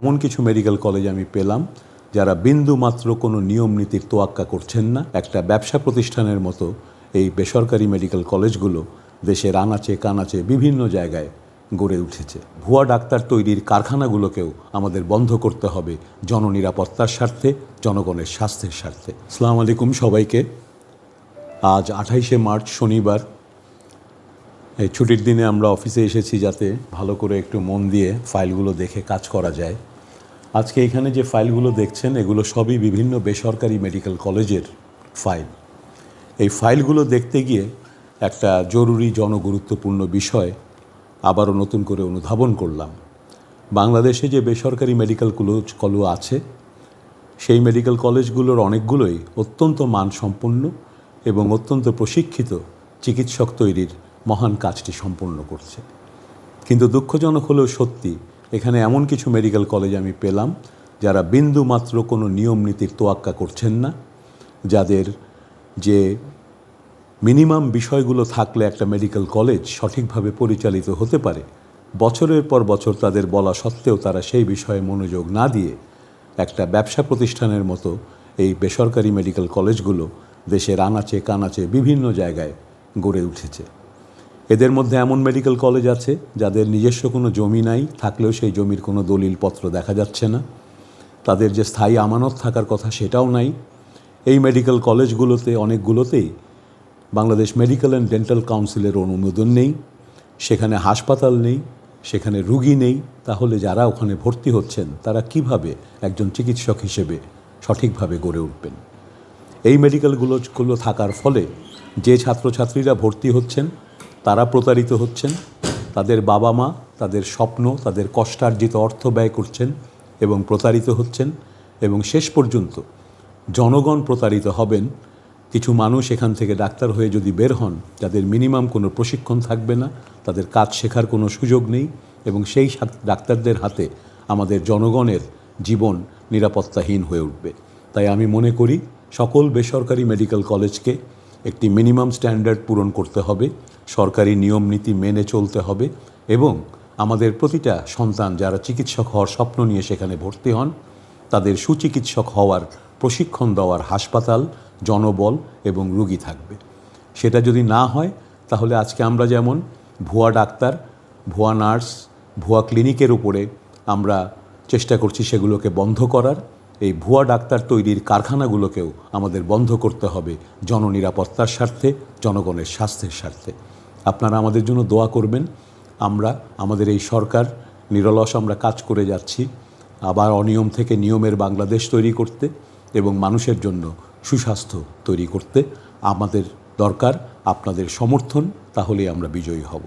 এমন কিছু medical college আমি পেলাম যারা বিন্দু মাত্র কোনো নিয়ম নীতির তোয়াক্কা করছেন না। একটা ব্যবসা প্রতিষ্ঠানের মতো এই বেসরকারি মেডিকেল কলেজগুলো দেশের আনাচে কানাচে বিভিন্ন জায়গায় গড়ে উঠেছে। ভুয়া ডাক্তার তৈরির কারখানাগুলোকেও আমাদের বন্ধ করতে হবে জননিরাপত্তার স্বার্থে, জনগণের স্বাস্থ্যের স্বার্থে। আসসালামু আলাইকুম সবাইকে। আজ 28শে মার্চ শনিবার। এই ছুটির দিনে আমরা অফিসে এসেছি যাতে ভালো করে একটু মন দিয়ে ফাইলগুলো দেখে কাজ করা যায়। আজকে এখানে যে ফাইলগুলো দেখছেন এগুলো সবই বিভিন্ন বেসরকারি মেডিকেল কলেজের ফাইল। এই ফাইলগুলো দেখতে গিয়ে একটা জরুরি জনগুরুত্বপূর্ণ বিষয় আবারও নতুন করে অনুধাবন করলাম। বাংলাদেশে যে বেসরকারি মেডিকেল কলেজ আছে সেই মেডিকেল কলেজগুলোর অনেকগুলোই অত্যন্ত মানসম্পন্ন এবং অত্যন্ত প্রশিক্ষিত চিকিৎসক তৈরির মহান কাজটি সম্পন্ন করছে। কিন্তু দুঃখজনক হলেও সত্যি, এখানে এমন কিছু মেডিকেল কলেজ আমি পেলাম যারা বিন্দু মাত্র কোনো নিয়ম নীতির তোয়াক্কা করছেন না, যাদের যে মিনিমাম বিষয়গুলো থাকলে একটা মেডিকেল কলেজ সঠিকভাবে পরিচালিত হতে পারে, বছরের পর বছর তাদের বলা সত্ত্বেও তারা সেই বিষয়ে মনোযোগ না দিয়ে একটা ব্যবসা প্রতিষ্ঠানের মতো এই বেসরকারি মেডিকেল কলেজগুলো দেশের আনাচে কানাচে বিভিন্ন জায়গায় গড়ে উঠেছে। এদের মধ্যে এমন মেডিকেল কলেজ আছে যাদের নিজস্ব কোনো জমি নাই, থাকলেও সেই জমির কোনো দলিলপত্র দেখা যাচ্ছে না। তাদের যে স্থায়ী আমানত থাকার কথা সেটাও নাই। এই মেডিকেল কলেজগুলোতে অনেকগুলোতেই বাংলাদেশ মেডিকেল অ্যান্ড ডেন্টাল কাউন্সিলের অনুমোদন নেই, সেখানে হাসপাতাল নেই, সেখানে রুগী নেই। তাহলে যারা ওখানে ভর্তি হচ্ছেন তারা কিভাবে একজন চিকিৎসক হিসেবে সঠিকভাবে গড়ে উঠবেন? এই মেডিকেলগুলো থাকার ফলে যে ছাত্রছাত্রীরা ভর্তি হচ্ছেন তারা প্রতারিত হচ্ছেন, তাদের বাবা মা তাদের স্বপ্ন, তাদের কষ্টার্জিত অর্থ ব্যয় করছেন এবং প্রতারিত হচ্ছেন, এবং শেষ পর্যন্ত জনগণ প্রতারিত হবেন। কিছু মানুষ এখান থেকে ডাক্তার হয়ে যদি বের হন, যাদের মিনিমাম কোনো প্রশিক্ষণ থাকবে না, তাদের কাজ শেখার কোনো সুযোগ নেই, এবং সেই ডাক্তারদের হাতে আমাদের জনগণের জীবন নিরাপত্তাহীন হয়ে উঠবে। তাই আমি মনে করি সকল বেসরকারি মেডিকেল কলেজকে একটি মিনিমাম স্ট্যান্ডার্ড পূরণ করতে হবে, সরকারি নিয়ম নীতি মেনে চলতে হবে, এবং আমাদের প্রতিটা সন্তান যারা চিকিৎসক হওয়ার স্বপ্ন নিয়ে সেখানে ভর্তি হন তাদের সুচিকিৎসক হওয়ার প্রশিক্ষণ দেওয়ার হাসপাতাল, জনবল এবং রোগী থাকবে। সেটা যদি না হয় তাহলে আজকে আমরা যেমন ভুয়া ডাক্তার, ভুয়া নার্স, ভুয়া ক্লিনিকের উপরে আমরা চেষ্টা করছি সেগুলোকে বন্ধ করার, এই ভুয়া ডাক্তার তৈরির কারখানাগুলোকেও আমাদের বন্ধ করতে হবে জননিরাপত্তার স্বার্থে, জনগণের স্বাস্থ্যের স্বার্থে। আপনারা আমাদের জন্য দোয়া করবেন। আমাদের এই সরকার নিরলস আমরা কাজ করে যাচ্ছি আবার অনিয়ম থেকে নিয়মের বাংলাদেশ তৈরি করতে এবং মানুষের জন্য সুস্বাস্থ্য তৈরি করতে। আমাদের দরকার আপনাদের সমর্থন, তাহলেই আমরা বিজয়ী হব।